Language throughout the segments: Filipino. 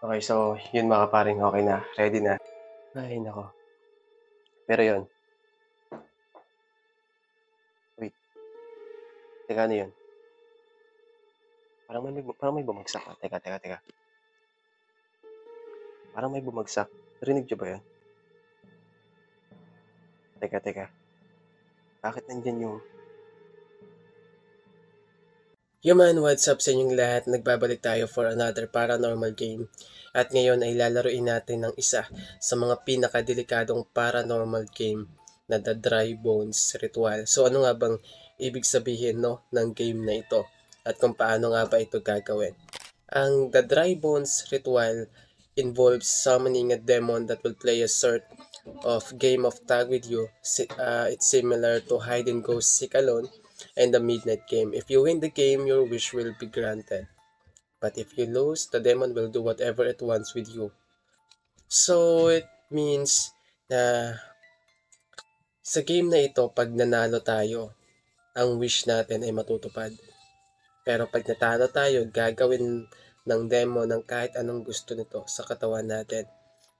Okay, so yun mga paring okay na, ready na. Ay naku, pero yun, wait, teka ano yun? Parang may bumagsak, teka. Parang may bumagsak, narinig niyo ba yun? Teka, bakit nandiyan yung Human, what's up sa inyong lahat? Nagbabalik tayo for another paranormal game. At ngayon ay lalaruin natin ng isa sa mga pinakadelikadong paranormal game na The Dry Bones Ritual. So ano nga bang ibig sabihin ng game na ito? At kung paano nga ba ito gagawin? Ang The Dry Bones Ritual involves summoning a demon that will play a sort of game of tag with you. It's similar to hide and go seek alone and the midnight game. If you win the game, your wish will be granted. But if you lose, the demon will do whatever it wants with you. So, it means na sa game na ito, pag nanalo tayo, ang wish natin ay matutupad. Pero pag natalo tayo, gagawin ng demon ng kahit anong gusto nito sa katawan natin.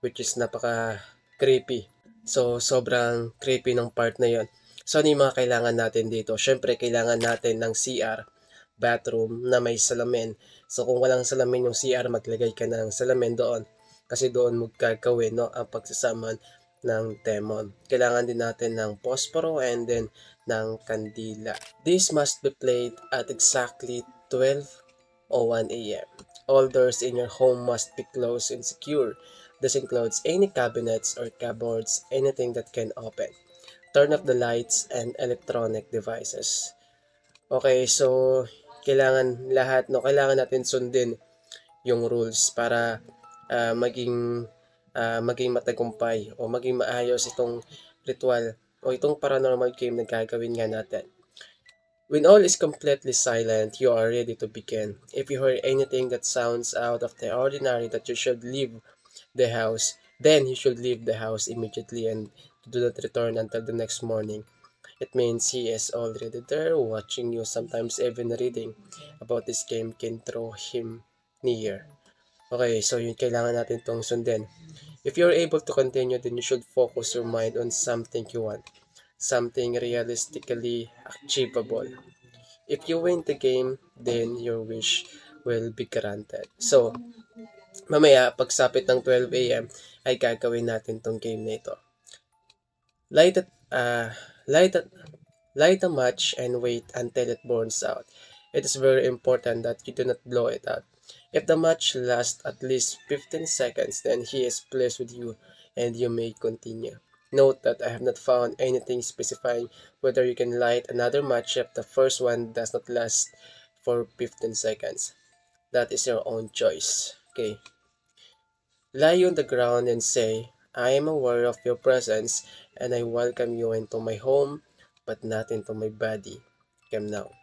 Which is napaka-creepy. So, sobrang creepy ng part na yon. So, ano yung mga kailangan natin dito? Siyempre, kailangan natin ng CR, bathroom na may salamin. So, kung walang salamin yung CR, maglagay ka ng salamin doon. Kasi doon mo gagawin ang pagsasaman ng demon. Kailangan din natin ng posporo and then ng kandila. This must be played at exactly 12:01 a.m. All doors in your home must be closed and secure. This includes any cabinets or cupboards, anything that can open. Turn off the lights and electronic devices. Okay, so kailangan natin sundin yung rules para maging matagumpay o maging maayos itong ritual o itong paranormal game na gagawin nga natin. When all is completely silent, you are ready to begin. If you hear anything that sounds out of the ordinary that you should leave the house, then you should leave the house immediately and do not return until the next morning. It means he is already there watching you, sometimes even reading about this game can throw him near. Okay, so yun kailangan natin itong sundin. If you're able to continue, then you should focus your mind on something you want. Something realistically achievable. If you win the game, then your wish will be granted. So, mamaya, pagsapit ng 12 a.m., ay gagawin natin tong game na ito. Light a match and wait until it burns out. It is very important that you do not blow it out. If the match lasts at least 15 seconds, then he is pleased with you and you may continue. Note that I have not found anything specifying whether you can light another match if the first one does not last for 15 seconds. That is your own choice. Okay. Lie on the ground and say, I am aware of your presence and I welcome you into my home, but not into my body. Come now.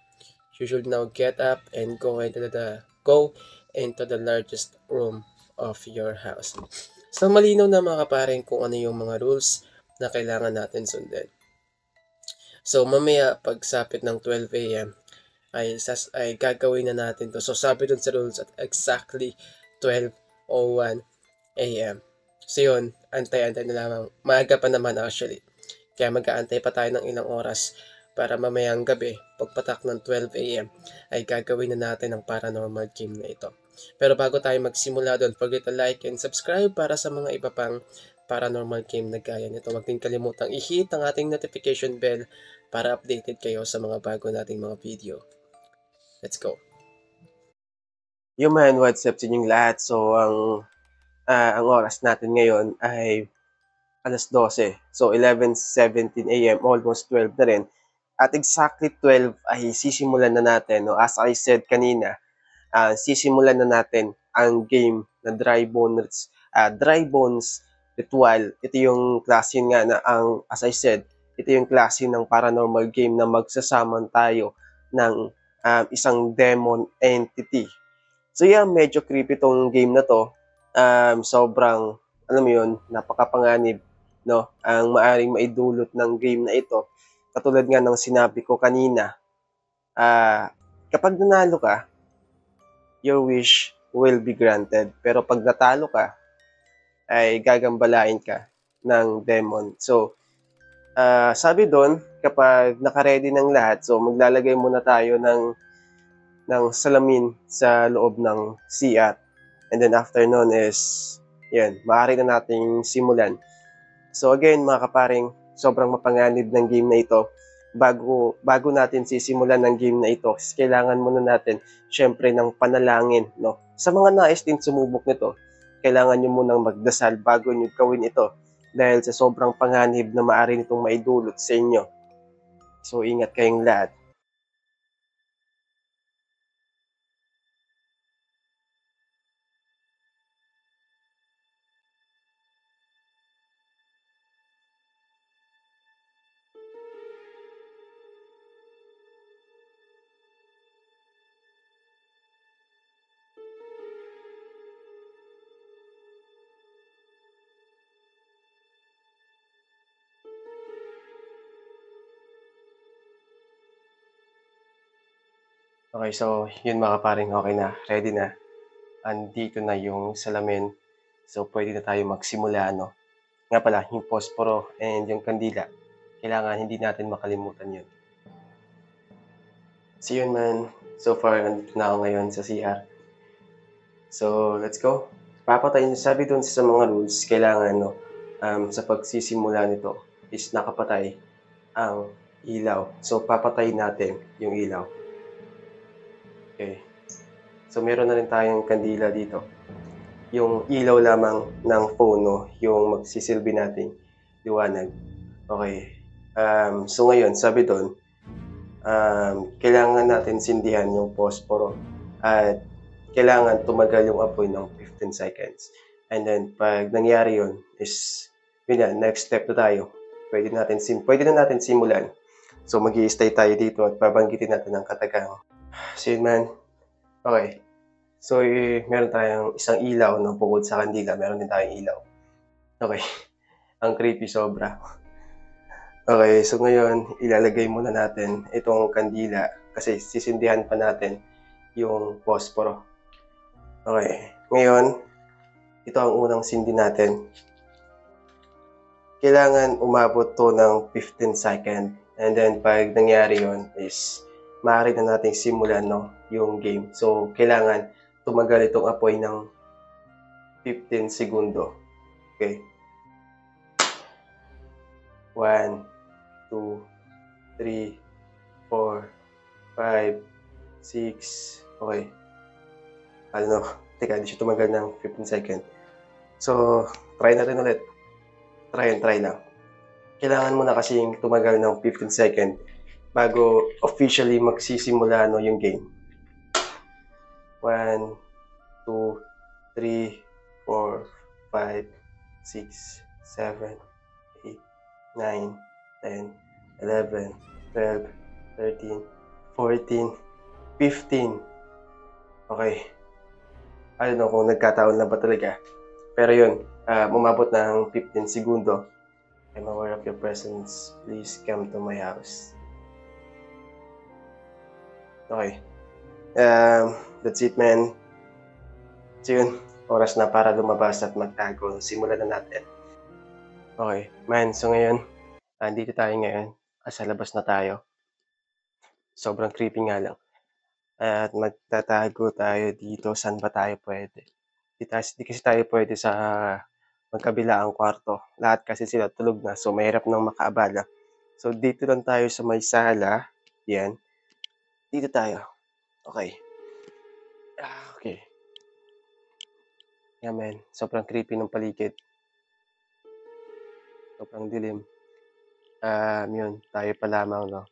You should now get up and go into the largest room of your house. So malinaw na mga kaparing kung ano yung mga rules na kailangan natin sundin. So mamaya pagsapit ng 12 a.m. ay gagawin na natin to. So sabi dun sa rules at exactly 12:01 a.m. So yun, antay-antay na lamang. Maaga pa naman actually. Kaya mag-aantay pa tayo ng ilang oras para mamayang gabi, pagpatak ng 12 a.m. ay gagawin na natin ang paranormal game na ito. Pero bago tayo magsimula, don't forget to like and subscribe para sa mga iba pang paranormal game na gaya nito. Huwag din kalimutang i-hit ang ating notification bell para updated kayo sa mga bago nating mga video. Let's go! Human, what's up sa inyong lahat? So, ang oras natin ngayon ay alas 12. So, 11:17 a.m., almost 12 na rin. At exactly 12 ay sisimulan na natin. No? As I said kanina, sisimulan na natin ang game na Dry Bones Ritual. Ito yung klase nga na as I said, ito yung klase ng paranormal game na magsasaman tayo ng isang demon entity. So yeah, medyo creepy tong game na to. Sobrang, alam mo yun, napakapanganib, no? Ang maaring maidulot ng game na ito. Katulad nga ng sinabi ko kanina, kapag nanalo ka, your wish will be granted. Pero pag natalo ka, ay gagambalain ka ng demon. So, sabi doon, kapag naka-ready ng lahat, so maglalagay muna tayo ng salamin sa loob ng CR. And then after nun is, yan, maaari na nating simulan. So again, mga kaparing, sobrang mapanganib ng game na ito. Bago natin sisimulan ng game na ito, kailangan muna natin, syempre, ng panalangin. No? Sa mga nais din sumubok nito, kailangan nyo munang magdasal bago nyo gawin ito. Dahil sa sobrang panganib na maaari nitong maidulot sa inyo. So ingat kayong lahat. Okay, so yun mga kaparing, okay na, ready na. Andito na yung salamin. So pwede na tayo magsimula, no? Nga pala, yung posporo and yung kandila, kailangan hindi natin makalimutan yun. So yun man, so far nandito na ako ngayon sa CR. So let's go. Papatayin, sabi dun sa mga rules, kailangan no, sa pagsisimula nito is nakapatay ang ilaw. So papatayin natin yung ilaw. Okay. So meron na rin tayong kandila dito. Yung ilaw lamang ng phone, no, yung magsisilbi nating liwanag. Okay. So ngayon, sabi doon, kailangan natin sindihan yung posporo at kailangan tumagal yung apoy ng 15 seconds. And then, pag nangyari yun, is, yun yan, next step na tayo. Pwede na natin simulan. So, mag-i-stay tayo dito at babanggitin natin ang katagang. So, yun man. Okay. So, meron tayong isang ilaw na bukod sa kandila. Meron din tayong ilaw. Okay. Ang creepy sobra. Okay, so ngayon, ilalagay muna natin itong kandila kasi sisindihan pa natin yung posporo. Okay, ngayon, ito ang unang sindi natin. Kailangan umabot to ng 15 seconds. And then, pag nangyari yon is, maaari na natin simulan, no, yung game. So, kailangan tumagal itong apoy ng 15 segundo. Okay. 1, 2, 3, 4, 5, 6, okay. Teka, di siya tumagal ng 15 seconds. So, try natin ulit. Try lang. Kailangan mo na kasing tumagal ng 15 seconds bago officially magsisimula no, yung game. 1, 2, 3, 4, 5, 6, 7, 8, 9, 10, 11, 12, 13, 14, 15. Okay. I don't know kung nagkataon na ba talaga. Pero yun, umabot ng 15 segundo. I'm aware of your presence. Please come to my house. Okay. That's it, man. So yun, oras na para lumabas at magtago. Simulan na natin. Okay, man. So ngayon, andito tayo ngayon. Sa labas na tayo. Sobrang creepy nga lang. At magtatago tayo dito. Saan ba tayo pwede? Di kasi tayo pwede sa magkabilaang kwarto. Lahat kasi sila tulog na. So, mahirap nang makaabala. So, dito lang tayo sa may sala. Yan. Dito tayo. Okay. Okay. Yeah, man. Sobrang creepy ng paligid. Sobrang dilim. Yun. Tayo pa lamang, no?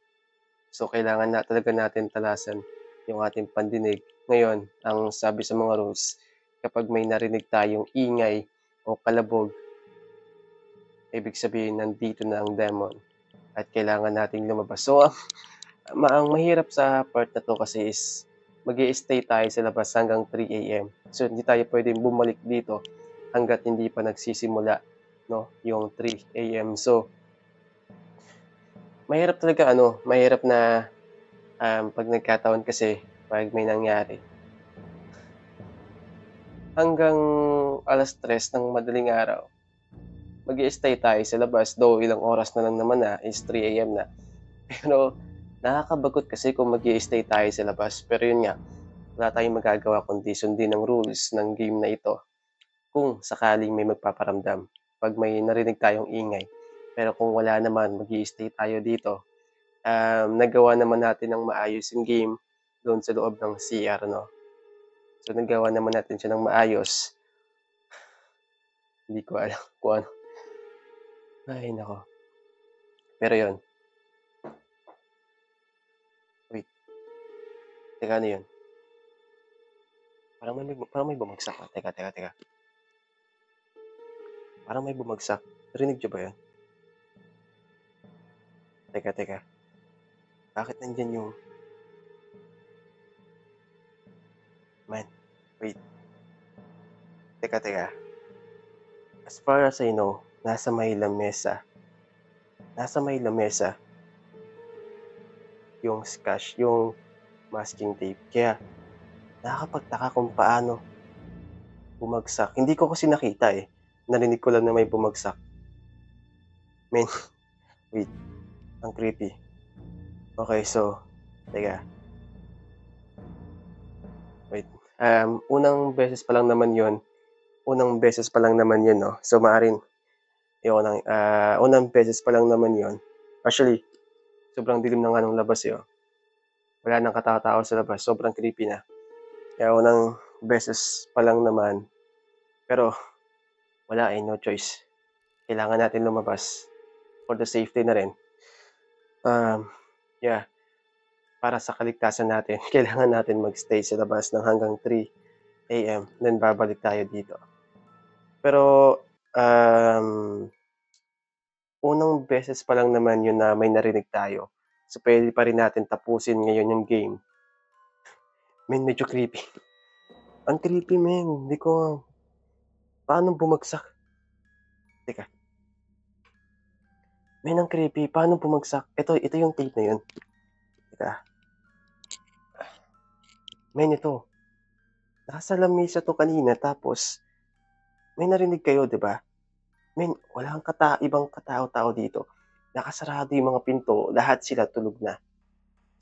So, kailangan na talaga natin talasan yung ating pandinig. Ngayon, ang sabi sa mga rules, kapag may narinig tayong ingay o kalabog, ibig sabihin nandito na ang demon at kailangan nating lumabas. So, ang mahirap sa part na to kasi is mag-i-stay tayo sa labas hanggang 3 AM. So, hindi tayo pwedeng bumalik dito hanggat hindi pa nagsisimula, no, yung 3 AM. So, mahirap talaga, mahirap na pag nagkataon kasi pag may nangyari. hanggang 3:00 ng madaling araw, mag-i-stay tayo sa labas. Though ilang oras na lang naman na is 3 AM na. Pero nakakabagot kasi kung mag-i-stay tayo sa labas. Pero yun nga, wala tayong magagawa kundi sundin ang rules ng game na ito kung sakaling may magpaparamdam 'pag may narinig tayong ingay. Pero kung wala naman, mag-i-stay tayo dito. Nagawa naman natin ng maayos yung game doon sa loob ng CR 'no. So, nagawa naman natin siya ng maayos. Hindi ko alam kung ano, ay naku. Pero yun, wait, teka ano yun? Parang may bumagsak, teka. Parang may bumagsak. Narinig niyo ba yun? Teka, bakit nandiyan yung man, wait, teka. As far as I know, nasa may lamesa yung scotch, yung masking tape. Kaya nakakapagtaka kung paano bumagsak. Hindi ko kasi nakita, eh. Narinig ko lang na may bumagsak. Men, wait, ang creepy. Okay, so, teka, wait. Unang beses pa lang naman yun 'no. So, unang beses pa lang naman yun. Actually, sobrang dilim na nga ng labas, eh, oh. Wala ng katao-tao sa labas, sobrang creepy na. Kaya unang beses pa lang naman, pero wala, eh, no choice. Kailangan natin lumabas for the safety na rin. Yeah, para sa kaligtasan natin, kailangan natin mag-stay sa labas ng hanggang 3 AM, then babalik tayo dito. Pero, unang beses pa lang naman yun na may narinig tayo. So, puwede pa rin natin tapusin ngayon yung game. Men, medyo creepy. Ang creepy men, hindi ko paano bumagsak? Teka, men ang creepy, paano bumagsak? Ito yung tape na yun. Teka, men ito, nasa lamesa 'to kanina tapos may narinig kayo 'di ba? Men, walang ibang katao-tao dito. Nakasarado yung mga pinto, lahat sila tulog na.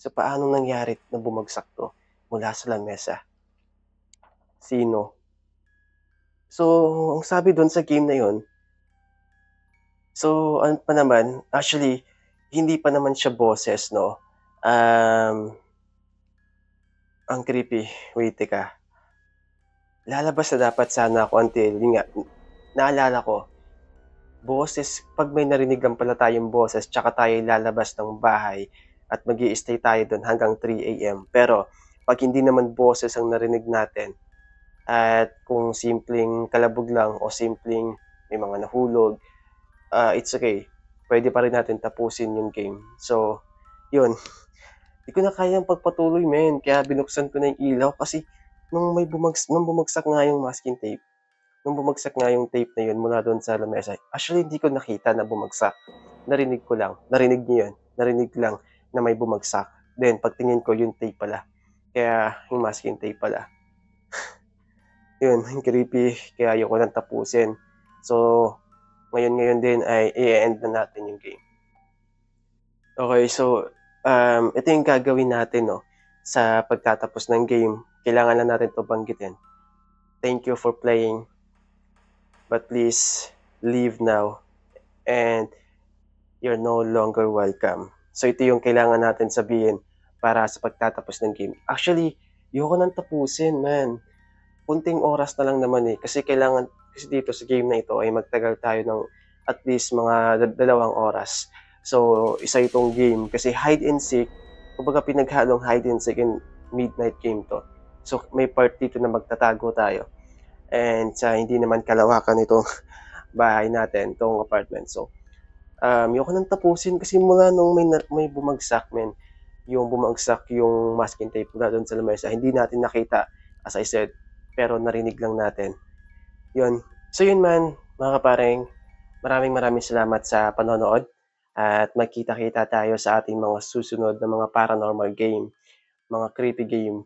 So, paano nangyari na bumagsak 'to mula sa lamesa? Sino? So, ang sabi dun sa game na yun, so ano pa naman, actually hindi pa naman siya boses 'no. Ang creepy, wait teka, lalabas na dapat sana ako until yun nga, naalala ko, boses 'pag may narinig lang pala tayong boses tsaka tayo lalabas ng bahay at mag-i-stay tayo dun hanggang 3 AM. Pero 'pag hindi naman boses ang narinig natin at kung simpleng kalabog lang o simpleng may mga nahulog, it's okay. Puwede pa rin natin tapusin yung game. So, yun. Di ko na kayang pagpatuloy men, kaya binuksan ko na yung ilaw kasi nung bumagsak nga yung masking tape, nung bumagsak nga yung tape na yun mula dun sa lamesa, actually hindi ko nakita na bumagsak. Narinig ko lang, narinig niyo yun, narinig lang na may bumagsak. Then pagtingin ko yung tape pala, kaya yung masking tape pala. Yun, ang creepy, kaya ayoko nang tapusin. So, ngayon din ay i-e-end na natin yung game. Okay, so, ito yung gagawin natin 'no, sa pagtatapos ng game. Kailangan lang natin 'to banggitin. Thank you for playing, but please leave now and you're no longer welcome. So, ito yung kailangan natin sabihin para sa pagtatapos ng game. Actually, ayoko nang tapusin man. Konting oras na lang naman, eh, kasi dito sa game na ito ay magtagal tayo ng at least mga 2 oras. So, isa itong game kasi hide and seek, kumbaga pinaghalong hide and seek and midnight game 'to. So, may part dito na magtatago tayo and sa hindi naman kalawakan itong bahay natin, 'tong apartment. So, ayoko nang tapusin kasi mula nung may bumagsak men, yung bumagsak yung masking tape mula dun sa lamesa, hindi natin nakita as I said, pero narinig lang natin. Yun. So yun man, mga kapareng, maraming salamat sa panonood at magkita-kita tayo sa ating mga susunod na mga paranormal game, mga creepy game.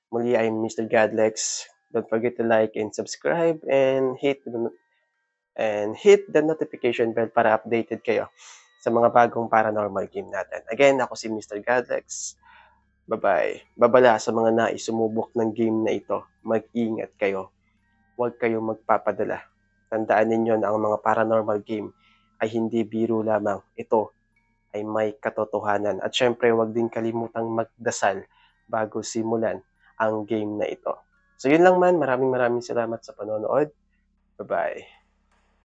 Muli, I'm Mr. Godlex. Don't forget to like and subscribe and hit the notification bell para updated kayo sa mga bagong paranormal game natin. Again, ako si Mr. Godlex. Bye-bye. Babala sa mga nais sumubok ng game na ito. Mag-ingat kayo. Huwag kayong magpapadala. Tandaan ninyo na ang mga paranormal game ay hindi biro lamang. Ito ay may katotohanan. At syempre, huwag din kalimutang magdasal bago simulan ang game na ito. So yun lang man. Maraming salamat sa panonood. Bye-bye.